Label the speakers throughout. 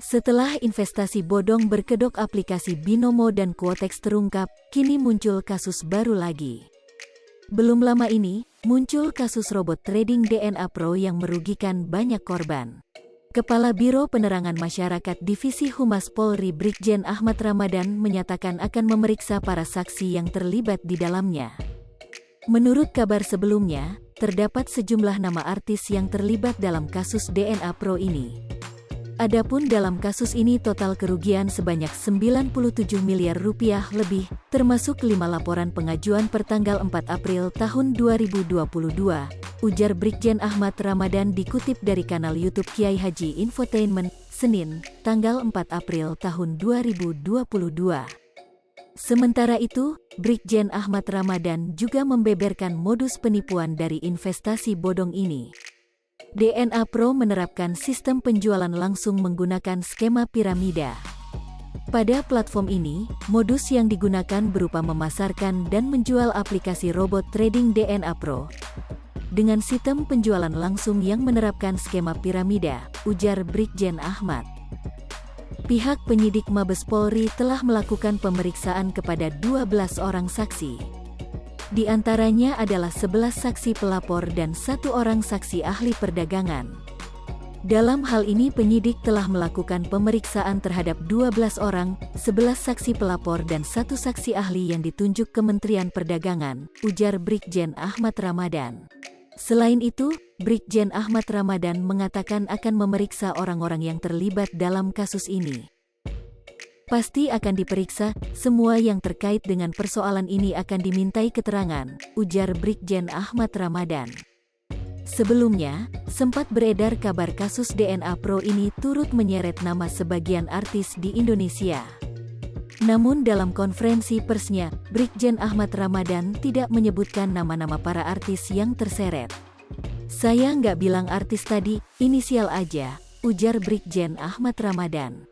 Speaker 1: Setelah investasi bodong berkedok aplikasi Binomo dan Quotex terungkap, kini muncul kasus baru lagi. Belum lama ini, muncul kasus robot trading DNA Pro yang merugikan banyak korban. Kepala Biro Penerangan Masyarakat Divisi Humas Polri Brigjen Ahmad Ramadan menyatakan akan memeriksa para saksi yang terlibat di dalamnya. Menurut kabar sebelumnya, terdapat sejumlah nama artis yang terlibat dalam kasus DNA Pro ini. Adapun dalam kasus ini total kerugian sebanyak 97 miliar rupiah lebih, termasuk 5 laporan pengajuan pertanggal 4 April tahun 2022, ujar Brigjen Ahmad Ramadan dikutip dari kanal YouTube Kiai Haji Infotainment, Senin, tanggal 4 April tahun 2022. Sementara itu, Brigjen Ahmad Ramadan juga membeberkan modus penipuan dari investasi bodong ini. DNA Pro menerapkan sistem penjualan langsung menggunakan skema piramida. Pada platform ini, modus yang digunakan berupa memasarkan dan menjual aplikasi robot trading DNA Pro dengan sistem penjualan langsung yang menerapkan skema piramida, ujar Brigjen Ahmad. Pihak penyidik Mabes Polri telah melakukan pemeriksaan kepada 12 orang saksi. Di antaranya adalah 11 saksi pelapor dan 1 orang saksi ahli perdagangan. Dalam hal ini penyidik telah melakukan pemeriksaan terhadap 12 orang, 11 saksi pelapor dan 1 saksi ahli yang ditunjuk Kementerian Perdagangan, ujar Brigjen Ahmad Ramadan. Selain itu, Brigjen Ahmad Ramadan mengatakan akan memeriksa orang-orang yang terlibat dalam kasus ini. Pasti akan diperiksa, semua yang terkait dengan persoalan ini akan dimintai keterangan, ujar Brigjen Ahmad Ramadan. Sebelumnya, sempat beredar kabar kasus DNA Pro ini turut menyeret nama sebagian artis di Indonesia. Namun dalam konferensi persnya, Brigjen Ahmad Ramadan tidak menyebutkan nama-nama para artis yang terseret. "Saya nggak bilang artis tadi, inisial aja," ujar Brigjen Ahmad Ramadan.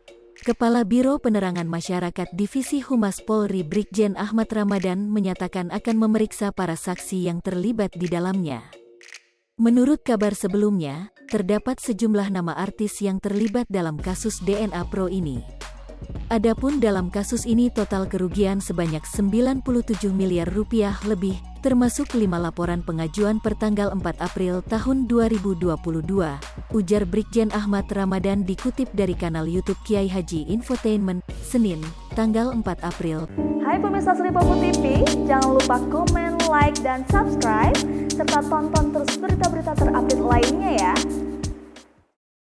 Speaker 1: Kepala Biro Penerangan Masyarakat Divisi Humas Polri Brigjen Ahmad Ramadan menyatakan akan memeriksa para saksi yang terlibat di dalamnya. Menurut kabar sebelumnya, terdapat sejumlah nama artis yang terlibat dalam kasus DNA Pro ini. Adapun dalam kasus ini total kerugian sebanyak 97 miliar rupiah lebih, termasuk 5 laporan pengajuan pertanggal 4 April tahun 2022, ujar Brigjen Ahmad Ramadan dikutip dari kanal YouTube Kiai Haji Infotainment, Senin, tanggal 4 April.
Speaker 2: Hai pemirsa Sri Popo TV, jangan lupa komen, like, dan subscribe, serta tonton terus berita-berita terupdate lainnya ya.